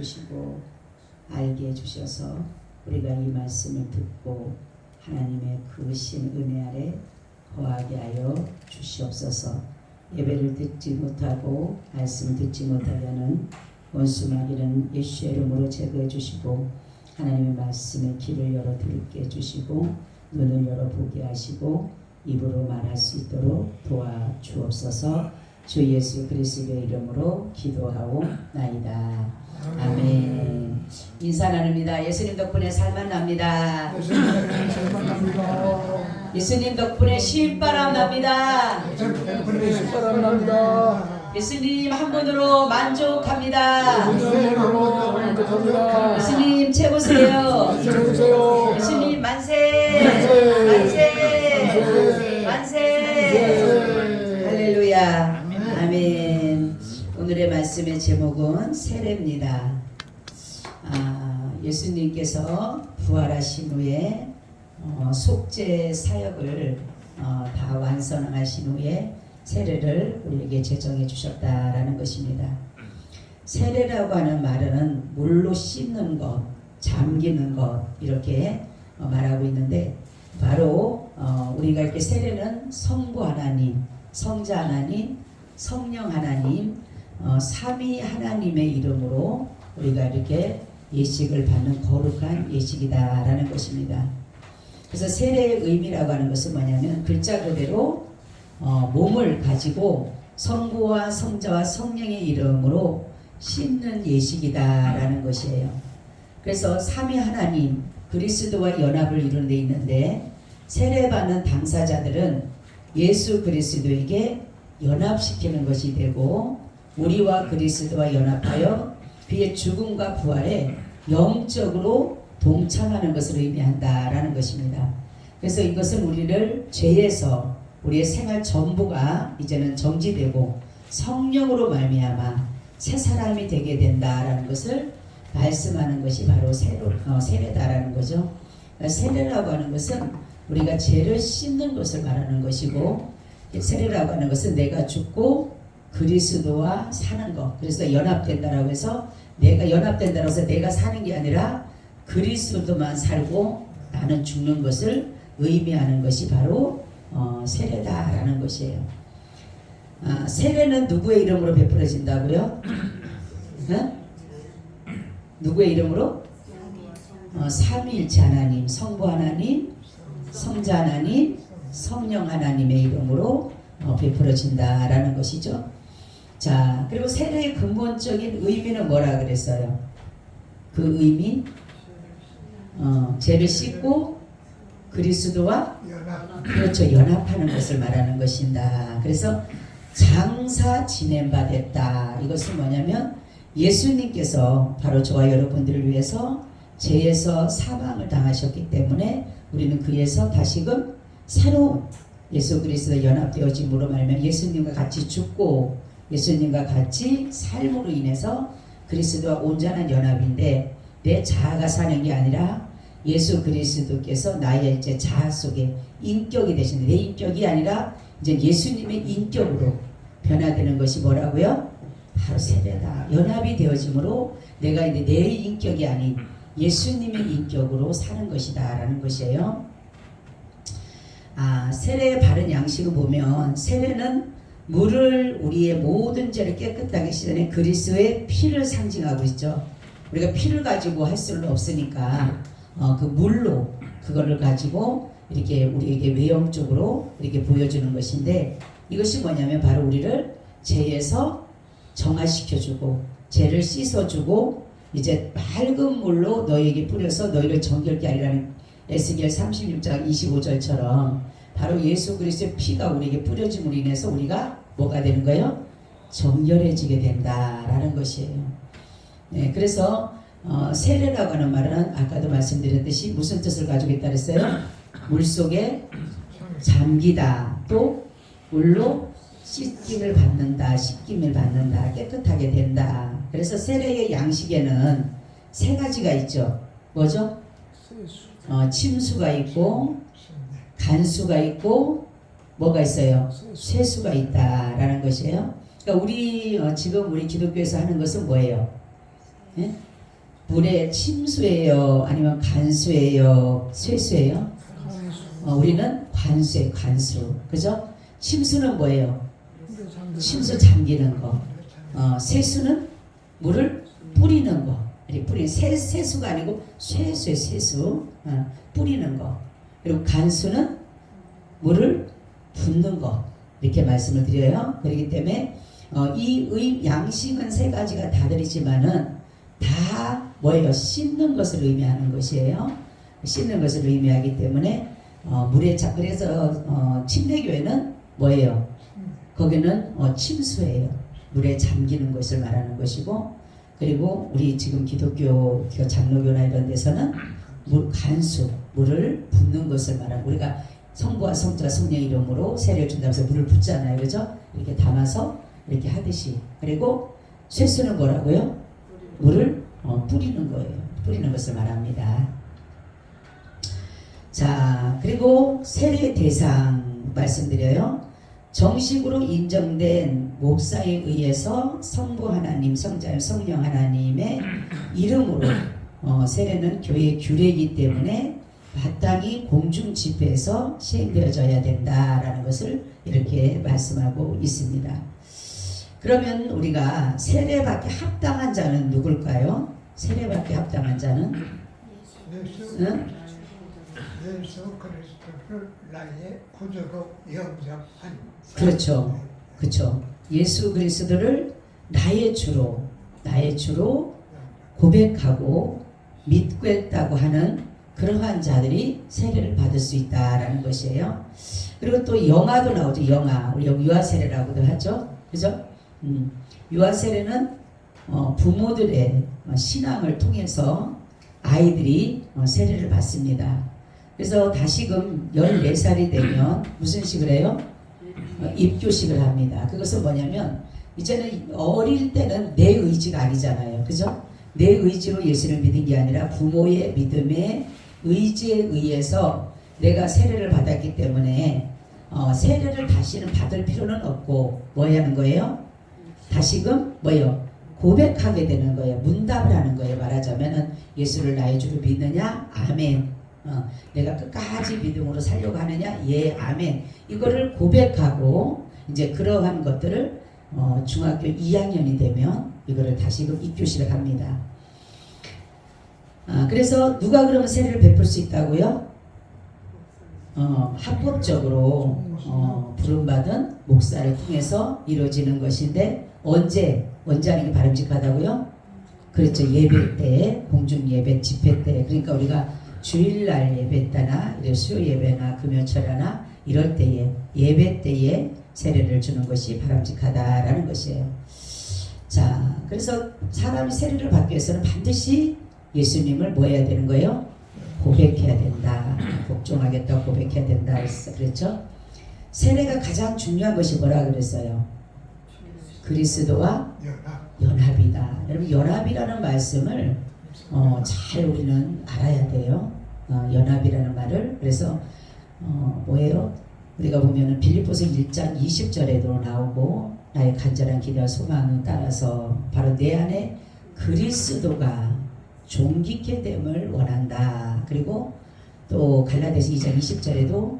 주시고 알게 해주셔서 우리가 이 말씀을 듣고 하나님의 크신 은혜 아래 거하게 하여 주시옵소서. 예배를 듣지 못하고 말씀 듣지 못하게 하는 원수마귀는 예수의 이름으로 제거해 주시고 하나님의 말씀에 귀를 열어 듣게 해주시고 눈을 열어 보게 하시고 입으로 말할 수 있도록 도와주옵소서. 주 예수 그리스도의 이름으로 기도하옵나이다. 아멘. 인사 나눕니다. 예수님 덕분에 살만 납니다. 예수님 덕분에 쉴바람 납니다. 예수님 한 분으로 만족합니다. 예수님 최고세요. 예수님 만세. 만세. 할렐루야. 아멘. 오늘의 말씀의 제목은 세례입니다. 예수님께서 부활하신 후에 속죄 사역을 다 완성하신 후에 세례를 우리에게 제정해 주셨다라는 것입니다. 세례라고 하는 말은 물로 씻는 것, 잠기는 것 이렇게 말하고 있는데 바로 우리가 이렇게 세례는 성부 하나님, 성자 하나님, 성령 하나님, 삼위 하나님의 이름으로 우리가 이렇게 예식을 받는 거룩한 예식이다라는 것입니다. 그래서 세례의 의미라고 하는 것은 뭐냐면 글자 그대로 몸을 가지고 성부와 성자와 성령의 이름으로 씻는 예식이다라는 것이에요. 그래서 삼위 하나님 그리스도와 연합을 이루는 데 있는데 세례받는 당사자들은 예수 그리스도에게 연합시키는 것이 되고 우리와 그리스도와 연합하여 그의 죽음과 부활에 영적으로 동참하는 것을 의미한다라는 것입니다. 그래서 이것은 우리를 죄에서 우리의 생활 전부가 이제는 정지되고 성령으로 말미암아 새 사람이 되게 된다라는 것을 말씀하는 것이 바로 세례다라는 거죠. 세례라고 하는 것은 우리가 죄를 씻는 것을 말하는 것이고 세례라고 하는 것은 내가 죽고 그리스도와 사는 것. 그래서 연합된다라고 해서 내가 연합된다라고 해서 내가 사는 게 아니라 그리스도만 살고 나는 죽는 것을 의미하는 것이 바로 세례다라는 것이에요. 세례는 누구의 이름으로 베풀어진다고요? 누구의 이름으로? 삼위일체 하나님, 성부 하나님, 성자 하나님, 성령 하나님의 이름으로 베풀어진다라는 것이죠. 자, 그리고 세례의 근본적인 의미는 뭐라 그랬어요? 그 의미? 죄를 씻고 그리스도와 그렇죠, 연합하는 것을 말하는 것이다. 그래서 장사 지낸 바 됐다. 이것은 뭐냐면 예수님께서 바로 저와 여러분들을 위해서 죄에서 사망을 당하셨기 때문에 우리는 그에서 다시금 새로운 예수 그리스도 연합되어짐으로 말하면 예수님과 같이 죽고 예수님과 같이 삶으로 인해서 그리스도와 온전한 연합인데 내 자아가 사는 게 아니라 예수 그리스도께서 나의 이제 자아 속에 인격이 되시는 내 인격이 아니라 이제 예수님의 인격으로 변화되는 것이 뭐라고요? 바로 세례다. 연합이 되어짐으로 내가 이제 내 인격이 아닌 예수님의 인격으로 사는 것이다 라는 것이에요. 세례의 바른 양식을 보면 세례는 물을 우리의 모든 죄를 깨끗하게 씻어낸 그리스도의 피를 상징하고 있죠. 우리가 피를 가지고 할 수는 없으니까 그 물로 그거를 가지고 이렇게 우리에게 외형적으로 이렇게 보여주는 것인데 이것이 뭐냐면 바로 우리를 죄에서 정화시켜주고 죄를 씻어주고 이제 맑은 물로 너희에게 뿌려서 너희를 정결케 하리라는 에스겔 36장 25절처럼 바로 예수 그리스도의 피가 우리에게 뿌려짐으로 인해서 우리가 뭐가 되는 거예요? 정결해지게 된다라는 것이에요. 네, 그래서 세례라고 하는 말은 아까도 말씀드렸듯이 무슨 뜻을 가지고 있다 그랬어요? 물속에 잠기다, 또 물로 씻김을 받는다, 깨끗하게 된다. 그래서 세례의 양식에는 세 가지가 있죠. 뭐죠? 침수가 있고 간수가 있고 뭐가 있어요? 세수가 있다라는 것이에요. 그러니까 우리 지금 우리 기독교에서 하는 것은 뭐예요? 네? 물에 침수예요? 아니면 간수예요? 쇠수예요? 우리는 관수예요. 관수. 그죠? 침수는 뭐예요? 침수 잠기는 거. 쇠수는 물을 뿌리는 거. 뿌리 세수가 아니고 쇠수의 세수. 뿌리는 거. 그리고 간수는 물을 붓는 거. 이렇게 말씀을 드려요. 그렇기 때문에 이 양식은 세 가지가 다르지만은 다 뭐예요? 씻는 것을 의미하는 것이에요. 씻는 것을 의미하기 때문에 물에 그래서 침례교회는 뭐예요? 거기는 침수예요. 물에 잠기는 것을 말하는 것이고, 그리고 우리 지금 기독교 장로교나 이런 데서는 간수, 물을 붓는 것을 말하고, 우리가 성부와 성자 성령 이름으로 세례를 준다면서 물을 붓잖아요. 그죠? 이렇게 담아서 이렇게 하듯이. 그리고 쇠수는 뭐라고요? 물을 뿌리는 거예요. 뿌리는 것을 말합니다. 자, 그리고 세례 대상 말씀드려요. 정식으로 인정된 목사에 의해서 성부 하나님, 성자, 성령 하나님의 이름으로 세례는 교회의 규례이기 때문에 마땅히 공중 집회에서 시행되어져야 된다라는 것을 이렇게 말씀하고 있습니다. 그러면 우리가 세례받기 합당한 자는 누굴까요? 세례받기 합당한 자는 예수 그리스도를 나의 구주로 영접한 그렇죠. 그렇죠. 예수 그리스도를 나의 주로 고백하고 믿고 했다고 하는 그러한 자들이 세례를 받을 수 있다라는 것이에요. 그리고 또 영아도 나오죠. 영아. 우리 유아 세례라고도 하죠. 그죠? 유아 세례는 부모들의 신앙을 통해서 아이들이 세례를 받습니다. 그래서 다시금 14살이 되면 무슨 식을 해요? 입교식을 합니다. 그것은 뭐냐면 이제는 어릴 때는 내 의지가 아니잖아요. 그죠? 내 의지로 예수를 믿은 게 아니라 부모의 믿음의 의지에 의해서 내가 세례를 받았기 때문에 세례를 다시는 받을 필요는 없고 뭐 하는 거예요? 다시금 뭐예요? 고백하게 되는 거예요. 문답을 하는 거예요. 말하자면은 예수를 나의 주로 믿느냐? 아멘. 내가 끝까지 믿음으로 살려고 하느냐? 예, 아멘. 이거를 고백하고 이제 그러한 것들을 중학교 2학년이 되면 이거를 다시금 입교식을 합니다. 그래서 누가 그러면 세례를 베풀 수 있다고요? 합법적으로 부름받은 목사를 통해서 이루어지는 것인데 언제 하는 게 바람직하다고요? 그렇죠. 예배 때, 공중 예배, 집회 때. 그러니까 우리가 주일날 예배 때나 수요 예배나 금요철이나 이럴 때에 예배 때에 세례를 주는 것이 바람직하다라는 것이에요. 자, 그래서 사람이 세례를 받기 위해서는 반드시 예수님을 뭐 해야 되는 거예요? 고백해야 된다. 복종하겠다, 고백해야 된다. 그랬죠? 세례가 가장 중요한 것이 뭐라 그랬어요? 그리스도와 연합이다. 여러분 연합이라는 말씀을 잘 우리는 알아야 돼요. 연합이라는 말을. 그래서 뭐예요? 우리가 보면은 빌립보서 1장 20절에도 나오고 나의 간절한 기대와 소망을 따라서 바로 내 안에 그리스도가 존귀케 됨을 원한다. 그리고 또 갈라디아서 2장 20절에도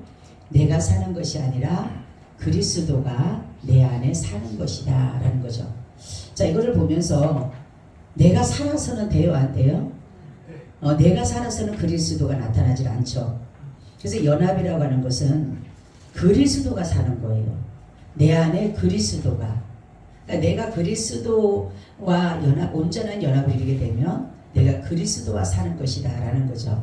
내가 사는 것이 아니라 그리스도가 내 안에 사는 것이다 라는 거죠. 자, 이거를 보면서 내가 살아서는 돼요, 안 돼요? 내가 살아서는 그리스도가 나타나질 않죠. 그래서 연합이라고 하는 것은 그리스도가 사는 거예요. 내 안에 그리스도가. 그러니까 내가 그리스도와 온전한 연합을 이루게 되면 내가 그리스도와 사는 것이다 라는 거죠.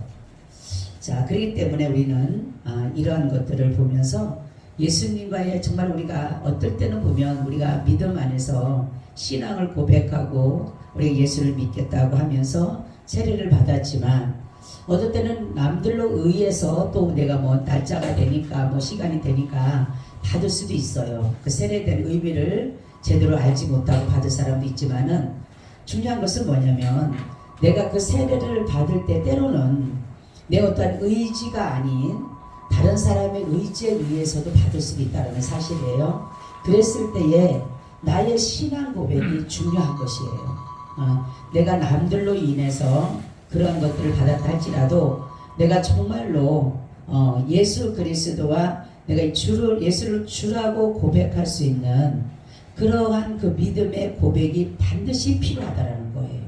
자, 그렇기 때문에 우리는 이러한 것들을 보면서 예수님과의 정말 우리가 어떨 때는 보면 우리가 믿음 안에서 신앙을 고백하고 우리가 예수를 믿겠다고 하면서 세례를 받았지만 어떨 때는 남들로 의해서 또 내가 뭐 날짜가 되니까 뭐 시간이 되니까 받을 수도 있어요. 그 세례에 대한 의미를 제대로 알지 못하고 받을 사람도 있지만은 중요한 것은 뭐냐면 내가 그 세례를 받을 때 때로는 내 어떠한 의지가 아닌 다른 사람의 의지에 의해서도 받을 수도 있다는 사실이에요. 그랬을 때에 나의 신앙 고백이 중요한 것이에요. 내가 남들로 인해서 그런 것들을 받았다 할지라도 내가 정말로 예수 그리스도와 내가 예수를 주라고 고백할 수 있는 그러한 그 믿음의 고백이 반드시 필요하다라는 거예요.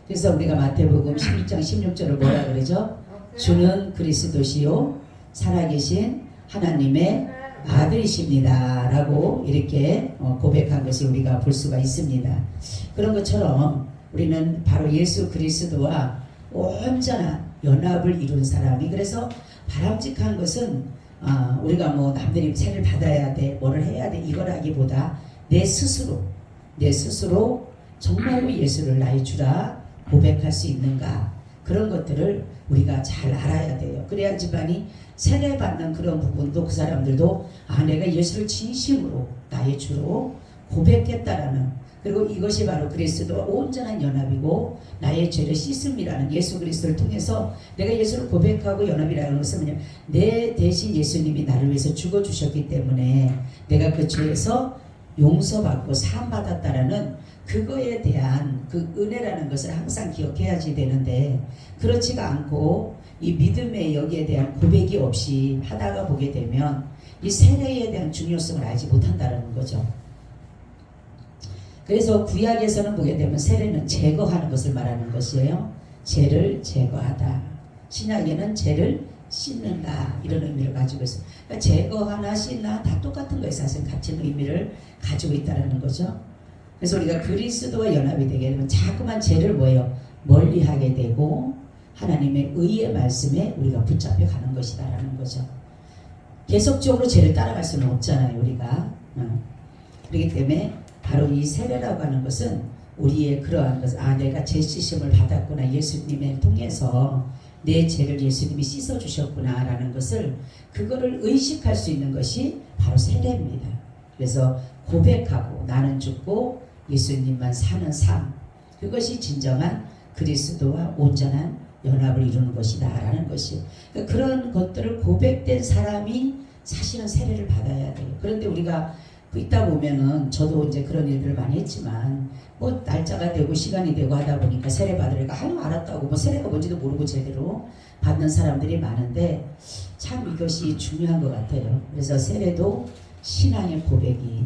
그래서 우리가 마태복음 16장 16절을 뭐라 그러죠? 주는 그리스도시요 살아계신 하나님의 아들이십니다 라고 이렇게 고백한 것이 우리가 볼 수가 있습니다. 그런 것처럼 우리는 바로 예수 그리스도와 온전한 연합을 이룬 사람이, 그래서 바람직한 것은 우리가 뭐 남들이 세를 받아야 돼, 뭐를 해야 돼 이거라기보다 내 스스로 정말로 예수를 나의 주라 고백할 수 있는가, 그런 것들을 우리가 잘 알아야 돼요. 그래야지만이 세례받는 그런 부분도 그 사람들도 내가 예수를 진심으로 나의 주로 고백했다라는, 그리고 이것이 바로 그리스도와 온전한 연합이고 나의 죄를 씻음이라는, 예수 그리스도를 통해서 내가 예수를 고백하고 연합이라는 것은 뭐냐, 내 대신 예수님이 나를 위해서 죽어주셨기 때문에 내가 그 죄에서 용서받고 사함받았다라는 그거에 대한 그 은혜라는 것을 항상 기억해야지 되는데, 그렇지가 않고 이 믿음의 여기에 대한 고백이 없이 하다가 보게 되면 이 세례에 대한 중요성을 알지 못한다는 거죠. 그래서 구약에서는 보게 되면 세례는 제거하는 것을 말하는 것이에요. 죄를 제거하다. 신약에는 죄를 씻는다, 이런 의미를 가지고 있어요. 그러니까 제거하나 씻나 다 똑같은 거예요. 사실 같은 의미를 가지고 있다는 거죠. 그래서 우리가 그리스도와 연합이 되게 되면 자꾸만 죄를 멀리하게 되고 하나님의 의의 말씀에 우리가 붙잡혀 가는 것이다라는 거죠. 계속적으로 죄를 따라갈 수는 없잖아요, 우리가. 그렇기 때문에 바로 이 세례라고 하는 것은 우리의 그러한 것, 내가 죄 씻음을 받았구나, 예수님을 통해서 내 죄를 예수님이 씻어주셨구나 라는 것을, 그거를 의식할 수 있는 것이 바로 세례입니다. 그래서 고백하고 나는 죽고 예수님만 사는 삶, 그것이 진정한 그리스도와 온전한 연합을 이루는 것이다 라는 것이, 그러니까 그런 것들을 고백된 사람이 사실은 세례를 받아야 돼요. 그런데 우리가 있다 보면은, 저도 이제 그런 일들을 많이 했지만 뭐 날짜가 되고 시간이 되고 하다 보니까 세례 받으려니까 알았다고 뭐 세례가 뭔지도 모르고 제대로 받는 사람들이 많은데, 참 이것이 중요한 것 같아요. 그래서 세례도 신앙의 고백이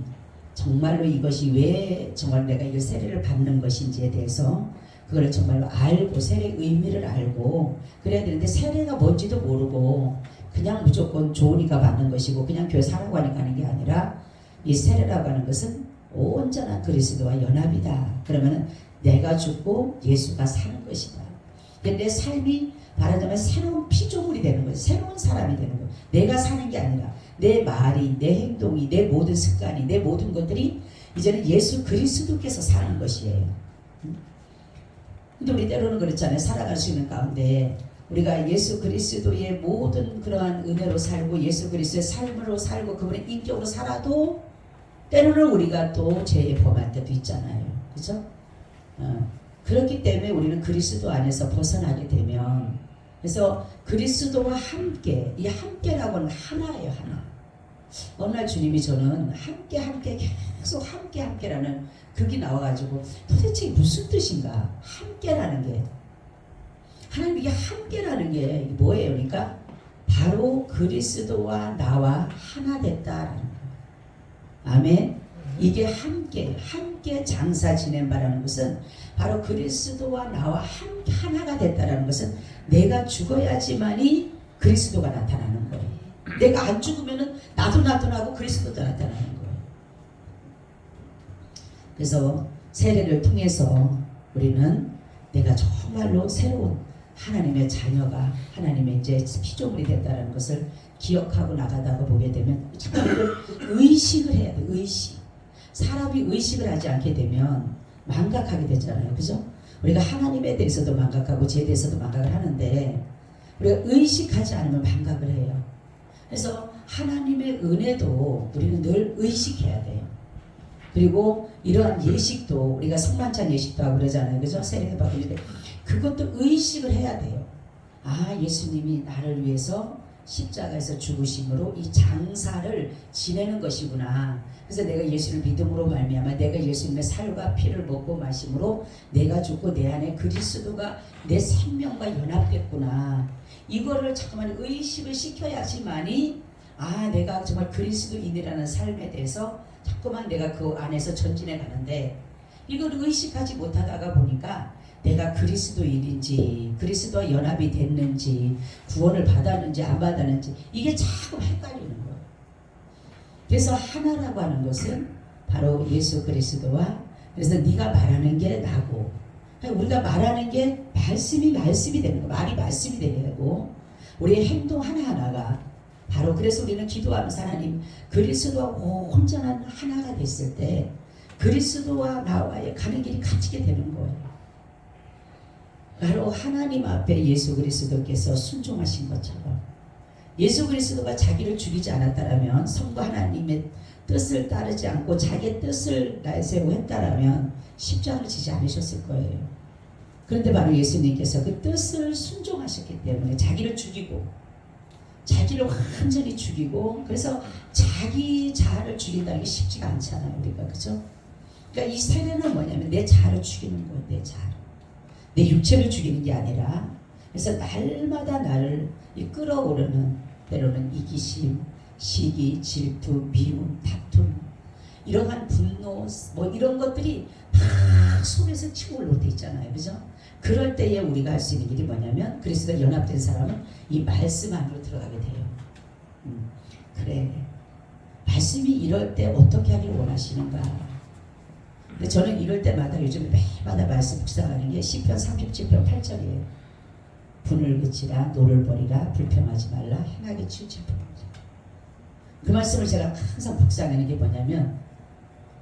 정말로 이것이 왜 정말 내가 이 세례를 받는 것인지에 대해서 그걸 정말로 알고 세례의 의미를 알고 그래야 되는데, 세례가 뭔지도 모르고 그냥 무조건 좋으니까 받는 것이고 그냥 교회 사라고 하니까 하는 게 아니라, 이 세례라고 하는 것은 온전한 그리스도와 연합이다. 그러면은 내가 죽고 예수가 사는 것이다. 내 삶이 말하자면 새로운 피조물이 되는 거예요. 새로운 사람이 되는 거예요. 내가 사는 게 아니라 내 말이, 내 행동이, 내 모든 습관이, 내 모든 것들이 이제는 예수 그리스도께서 사는 것이에요. 근데 우리 때로는 그렇잖아요. 살아갈 수 있는 가운데 우리가 예수 그리스도의 모든 그러한 은혜로 살고 예수 그리스도의 삶으로 살고 그분의 인격으로 살아도 때로는 우리가 또 죄에 범할 때도 있잖아요. 그렇죠? 그렇기 때문에 우리는 그리스도 안에서 벗어나게 되면, 그래서 그리스도와 함께, 이 함께라고 하는 하나예요, 하나. 어느 날 주님이 저는 함께 계속 함께라는 극이 나와가지고 도대체 무슨 뜻인가? 함께라는 게, 하나님 이게 함께라는 게 뭐예요? 그러니까 바로 그리스도와 나와 하나 됐다라는 거예요. 아멘. 이게 함께 장사 지낸 바라는 것은 바로 그리스도와 나와 함께 하나가 됐다라는 것은 내가 죽어야지만이 그리스도가 나타나는 거예요. 내가 안 죽으면은 나도 나타나고 그리스도도 나타나는 거예요. 그래서 세례를 통해서 우리는 내가 정말로 새로운 하나님의 자녀가, 하나님의 이제 피조물이 됐다는 것을 기억하고 나가다가 보게 되면 정말 이걸 의식을 해야 돼. 의식. 사람이 의식을 하지 않게 되면 망각하게 되잖아요. 그죠? 우리가 하나님에 대해서도 망각하고 죄에 대해서도 망각을 하는데 우리가 의식하지 않으면 망각을 해요. 그래서 하나님의 은혜도 우리는 늘 의식해야 돼요. 그리고 이러한 예식도 우리가 성만찬 예식도 하고 그러잖아요. 그죠? 세례 받을 때 그것도 의식을 해야 돼요. 아, 예수님이 나를 위해서 십자가에서 죽으심으로 이 장사를 지내는 것이구나. 그래서 내가 예수를 믿음으로 말미암아 내가 예수님의 살과 피를 먹고 마심으로 내가 죽고 내 안에 그리스도가 내 생명과 연합됐구나. 이거를 잠깐만 의식을 시켜야지만이 내가 정말 그리스도인이라는 삶에 대해서 자꾸만 내가 그 안에서 전진해 가는데, 이걸 의식하지 못하다가 보니까 내가 그리스도인인지 그리스도와 연합이 됐는지 구원을 받았는지 안 받았는지 이게 자꾸 헷갈리는 거예요. 그래서 하나라고 하는 것은 바로 예수 그리스도와, 그래서 네가 말하는 게 나고, 우리가 말하는 게 말씀이 되는 거, 말이 말씀이 되고, 우리의 행동 하나하나가 바로, 그래서 우리는 기도하면서 하나님 그리스도와 온전한 하나가 됐을 때 그리스도와 나와의 가는 길이 갇히게 되는 거예요. 바로 하나님 앞에 예수 그리스도께서 순종하신 것처럼, 예수 그리스도가 자기를 죽이지 않았다라면, 성부 하나님의 뜻을 따르지 않고 자기의 뜻을 내세우고 했다라면 십자가를 지지 않으셨을 거예요. 그런데 바로 예수님께서 그 뜻을 순종하셨기 때문에 자기를 죽이고, 자기를 완전히 죽이고, 그래서 자기 자아를 죽인다는 게 쉽지가 않잖아요, 우리가. 그죠? 그러니까 이 세례는 뭐냐면 내 자아를 죽이는 거예요. 내 자아를, 내 육체를 죽이는 게 아니라, 그래서 날마다 나를 끌어오르는, 때로는 이기심, 시기, 질투, 미움, 다툼, 이러한 분노, 뭐 이런 것들이 막 속에서 치고 올라올 때 있잖아요. 그죠? 그럴 때에 우리가 할 수 있는 일이 뭐냐면, 그리스도와 연합된 사람은 이 말씀 안으로 들어가게 돼요. 그래, 말씀이 이럴 때 어떻게 하길 원하시는가. 근데 저는 이럴 때마다 요즘 매마다 말씀 묵상하는 게 시편 37편 8절이에요. 분을 그치라, 노를 버리라, 불평하지 말라, 행하게 치우칠 뿐이다. 그 말씀을 제가 항상 묵상하는 게 뭐냐면,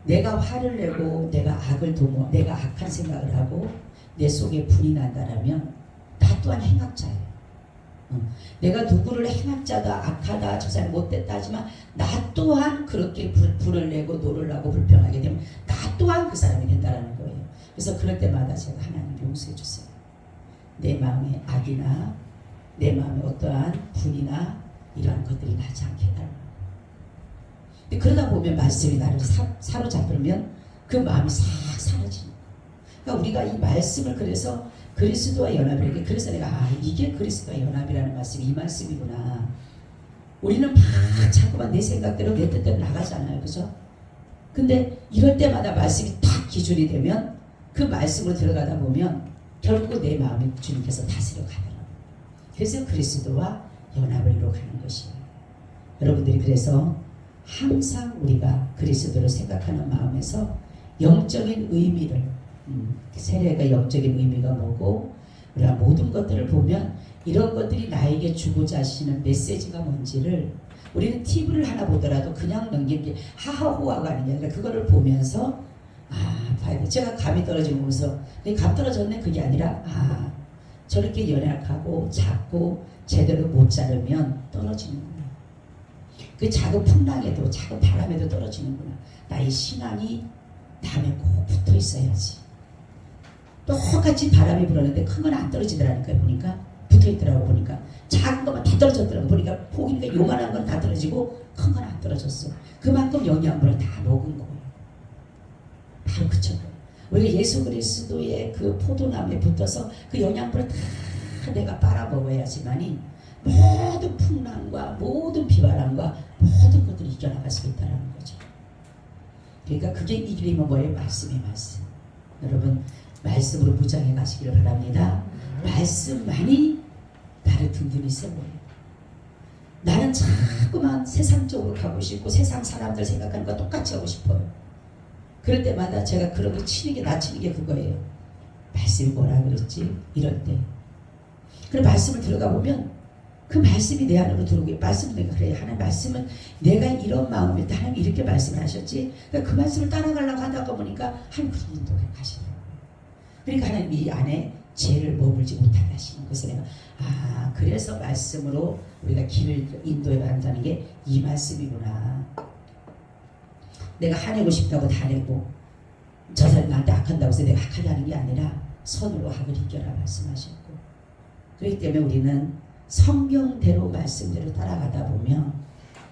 내가 화를 내고 내가 악을 도모, 내가 악한 생각을 하고 내 속에 분이 난다라면 나 또한 행악자예요. 내가 누구를 행악자다, 악하다, 저 사람이 못됐다 하지만 나 또한 그렇게 불을 내고 노를 하고 불평하게 되면 나 또한 그 사람이 된다라는 거예요. 그래서 그럴 때마다 제가 하나님 용서해 주세요. 내 마음에 악이나 내 마음에 어떠한 분이나 이러한 것들이 나지 않게 해달라고. 근데 그러다 보면 말씀이 나를 사로잡으면 그 마음이 싹 사라지는 거예요. 그러니까 우리가 이 말씀을, 그래서 그리스도와 연합이라는 게, 그래서 내가 이게 그리스도와 연합이라는 말씀이 이 말씀이구나. 우리는 막 자꾸만 내 생각대로 내 뜻대로 나가잖아요. 그죠? 근데 이럴 때마다 말씀이 딱 기준이 되면 그 말씀으로 들어가다 보면 결국 내 마음이 주님께서 다스려 가더라고요. 그래서 그리스도와 연합을 이루어가는 것이에요. 여러분들이 그래서 항상 우리가 그리스도를 생각하는 마음에서 영적인 의미를, 세례가 영적인 의미가 뭐고, 우리가 모든 것들을 보면 이런 것들이 나에게 주고자 하시는 메시지가 뭔지를, 우리는 TV를 하나 보더라도 그냥 넘기는 게 하하호화가 아니라 그거를 보면서 봐야 돼. 제가 감이 떨어지면서 감 떨어졌네, 그게 아니라 저렇게 연약하고 작고 제대로 못 자르면 떨어지는구나. 그 작은 풍랑에도 작은 바람에도 떨어지는구나. 나의 신앙이 남에 꼭 붙어 있어야지. 똑같이 바람이 불었는데 큰 건 안 떨어지더라니까요. 보니까 붙어 있더라고. 보니까 작은 것만 다 떨어졌더라고. 보니까 포기니까 요만한 건 다 떨어지고 큰 건 안 떨어졌어. 그만큼 영양분을 다 먹은 거예요. 바로 그처럼 우리가 예수 그리스도의 그 포도나무에 붙어서 그 영양분을 다 내가 빨아먹어야지만이 모든 풍랑과 모든 비바람과 모든 것들을 이겨나갈 수 있다는 거죠. 그러니까 그게 이기려면 뭐예요? 말씀의 말씀. 여러분 말씀으로 무장해 가시기를 바랍니다. 말씀만이 나를 든든히 세워요. 나는 자꾸만 세상적으로 가고 싶고 세상 사람들 생각하는 거 똑같이 하고 싶어요. 그럴 때마다 제가 그러고 치는 게, 나치는 게 그거예요. 말씀이 뭐라 그랬지? 이럴 때. 그리고 말씀을 들어가 보면 그 말씀이 내 안으로 들어오게, 말씀을 내가 그래, 하나님 말씀은 내가 이런 마음일 때 하나님 이렇게 말씀을 하셨지. 그러니까 그 말씀을 따라가려고 하다가 보니까 하나님 그렇게 인도해 가시더라고요. 그러니까 하나님 이 안에 죄를 머물지 못하게 하시는 것을 내가 그래서 말씀으로 우리가 길을 인도해 간다는 게 이 말씀이구나. 내가 화내고 싶다고 다 내고 저 사람이 나한테 악한다고 해서 내가 악하게 하는 게 아니라 선으로 악을 이겨라 말씀하셨고, 그렇기 때문에 우리는 성경대로 말씀대로 따라가다 보면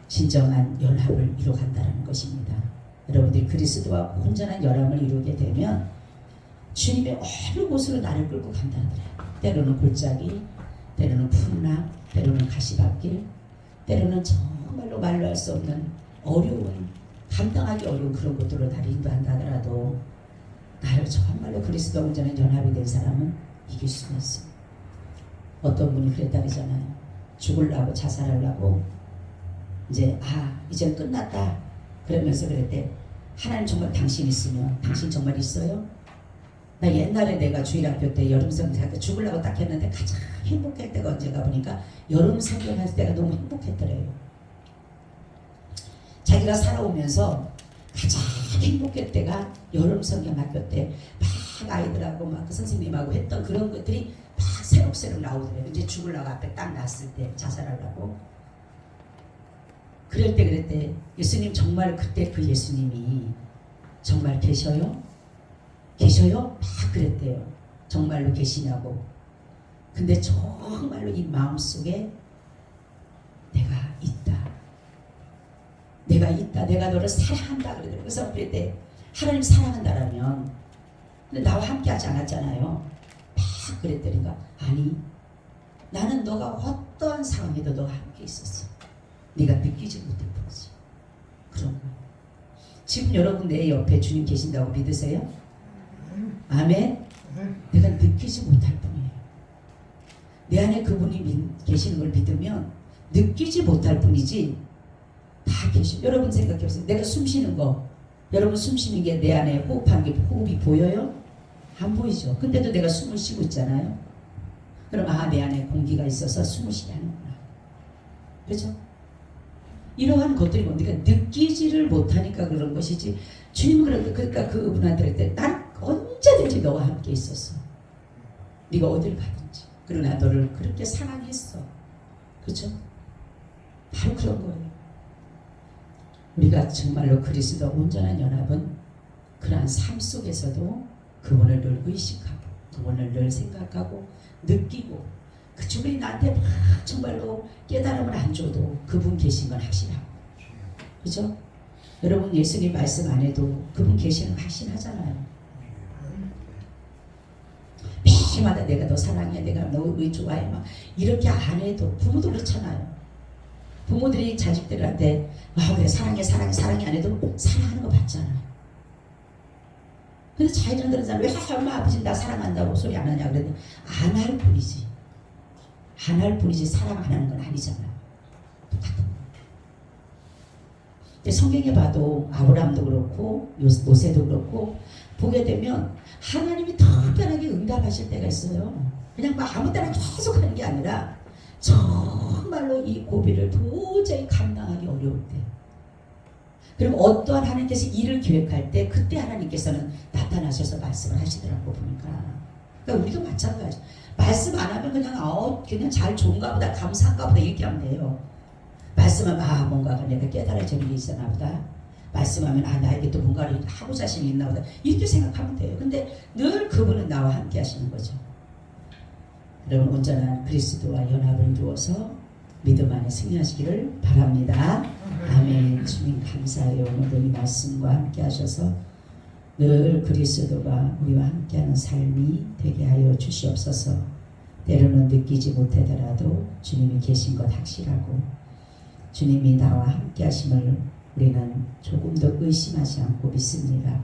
진정한 연합을 이루어간다는 것입니다. 여러분들이 그리스도와 온전한 연합을 이루게 되면 주님의 어느 곳으로 나를 끌고 간다더래요. 때로는 골짜기, 때로는 푸르나, 때로는 가시밭길, 때로는 정말로 말로 할 수 없는 어려운, 감당하기 어려운 그런 곳으로 나를 인도한다 하더라도 나를 정말로 그리스도와 온전한 연합이 된 사람은 이길 수가 있습니다. 어떤 분이 그랬다 그러잖아요. 죽으려고 자살하려고 이제 끝났다 그러면서 그랬대. 하나님 정말 당신 있으면 당신 정말 있어요? 나 옛날에 내가 주일학교 때 여름 성경할 때 죽으려고 딱 했는데 가장 행복할 때가 언제가 보니까 여름 성경할 때가 너무 행복했더래요. 자기가 살아오면서 가장 행복할 때가 여름 성경학교 때 막 아이들하고 막 그 선생님하고 했던 그런 것들이 막 새록새록 나오더래요. 이제 죽으려고 앞에 딱 놨을 때 자살하려고. 그럴 때 그랬대. 예수님 정말 그때 그 예수님이 정말 계셔요? 계셔요? 막 그랬대요. 정말로 계시냐고. 근데 정말로 이 마음속에 내가 있다. 내가 있다. 내가 너를 사랑한다. 그러더라고요. 그래서 그랬대. 하나님 사랑한다라면 근데 나와 함께 하지 않았잖아요. 막 그랬더니까 아니 나는 너가 어떠한 상황에도 너와 함께 있었어. 네가 느끼지 못할 뿐이지. 그런 거. 지금 여러분 내 옆에 주님 계신다고 믿으세요? 아멘? 내가 느끼지 못할 뿐이에요. 내 안에 그분이 계시는 걸 믿으면 느끼지 못할 뿐이지 다 계셔. 여러분 생각해보세요. 내가 숨 쉬는 거 여러분 숨 쉬는 게 내 안에 호흡하는 게 호흡이 보여요? 안 보이죠. 근데도 내가 숨을 쉬고 있잖아요. 그럼 내 안에 공기가 있어서 숨을 쉬게 하는구나. 그렇죠? 이러한 것들이 뭡니까? 느끼지를 못하니까 그런 것이지. 주님은 그러니까 그분한테 그럴 때 난 언제든지 너와 함께 있었어. 네가 어딜 가든지. 그러나 너를 그렇게 사랑했어. 그렇죠? 바로 그런 거예요. 우리가 정말로 그리스도와 온전한 연합은 그러한 삶 속에서도 그분을 늘 의식하고 그분을 늘 생각하고 느끼고 그 주변이 나한테 막 정말로 깨달음을 안 줘도 그분 계신 건 확신하고. 그죠? 여러분 예수님 말씀 안 해도 그분 계시는 거 확신하잖아요. 매일마다 내가 너 사랑해, 내가 너 좋아해 막 이렇게 안 해도 부모도 그렇잖아요. 부모들이 자식들한테 그래 사랑해 안 해도 사랑하는 거 봤잖아요. 근데 자기들은 그러잖아요. 왜 엄마 아버지 나 사랑한다고 소리 안 하냐 그랬더니 안 할 뿐이지. 안 할 뿐이지 사랑 안 하는 건 아니잖아요. 똑같은 거. 성경에 봐도 아브라함도 그렇고 모세도 그렇고 보게 되면 하나님이 특별하게 응답하실 때가 있어요. 그냥 막 아무 때나 계속 하는 게 아니라 정말로 이 고비를 도저히 감당하기 어려울 때 그리고 어떠한 하나님께서 일을 계획할 때 그때 하나님께서는 나타나셔서 말씀을 하시더라고 보니까. 그러니까 우리도 마찬가지. 말씀 안 하면 그냥 잘 좋은가 보다 감사한가 보다 이렇게 하면 돼요. 말씀하면 뭔가가 내가 깨달아지는 게 있었나 보다. 말씀하면 나에게 또 뭔가를 하고 자신이 있나 보다 이렇게 생각하면 돼요. 근데 늘 그분은 나와 함께 하시는 거죠. 여러분 온전한 그리스도와 연합을 이루어서 믿음 안에 승리하시기를 바랍니다. 아멘. 주님 감사해요. 오늘도 이 말씀과 함께 하셔서 늘 그리스도가 우리와 함께하는 삶이 되게 하여 주시옵소서. 때로는 느끼지 못하더라도 주님이 계신 것 확실하고 주님이 나와 함께 하심을 우리는 조금도 의심하지 않고 믿습니다.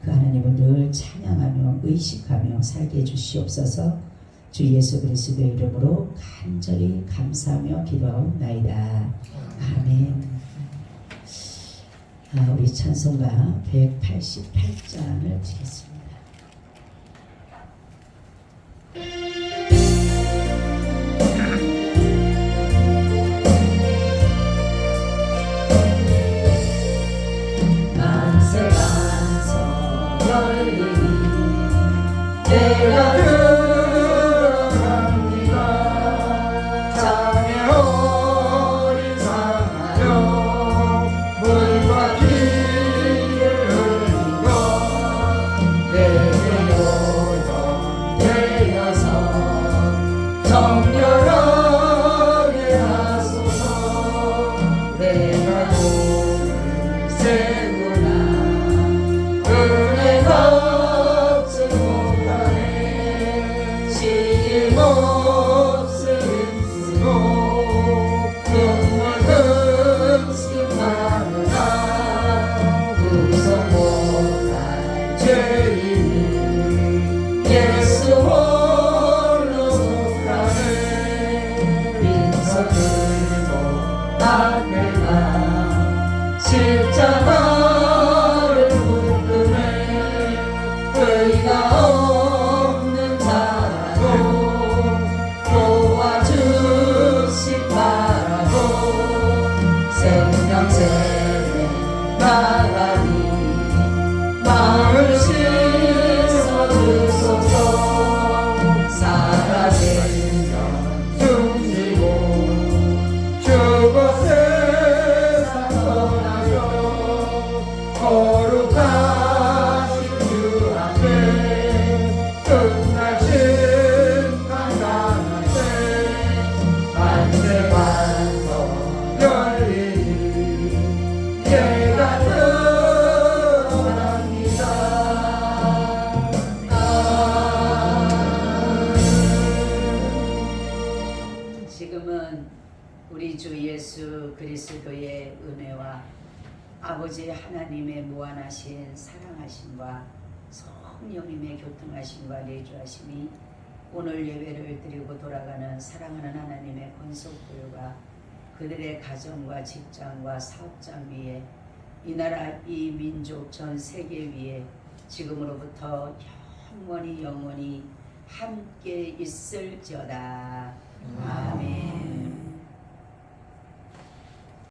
그 하나님을 늘 찬양하며 의식하며 살게 해주시옵소서. 주 예수 그리스도의 이름으로 간절히 감사하며 기도하옵나이다. 아멘. 우리 찬송가 188장을 드리겠습니다. 만세 만성 열리니 내가 정렬한 되구나 은혜 갚지 못하네 쉴몹시 힘쓰고 눈물 흠씩 마르다 구속 못할 죄인이 예수 홀로 속하네 빈손 들고 안내가 십자가를 묶으네 의가 없는 자라도 도와주시 바라고 생명샘에 나가니 마음을 씻어주소서 사라진 것 숨지고 죽어 세상 떠나요 거룩하신 주 앞에 끝날 심판당할 때 만세 반석 열리니 예가 드러납니다 지금은 우리 주 예수 그리스도의 은혜와 아버지 하나님의 무한하신 사랑하심과 성령님의 교통하심과 내주하심이 오늘 예배를 드리고 돌아가는 사랑하는 하나님의 권속들과 그들의 가정과 직장과 사업장 위에 이 나라 이 민족 전 세계 위에 지금으로부터 영원히 함께 있을지어다.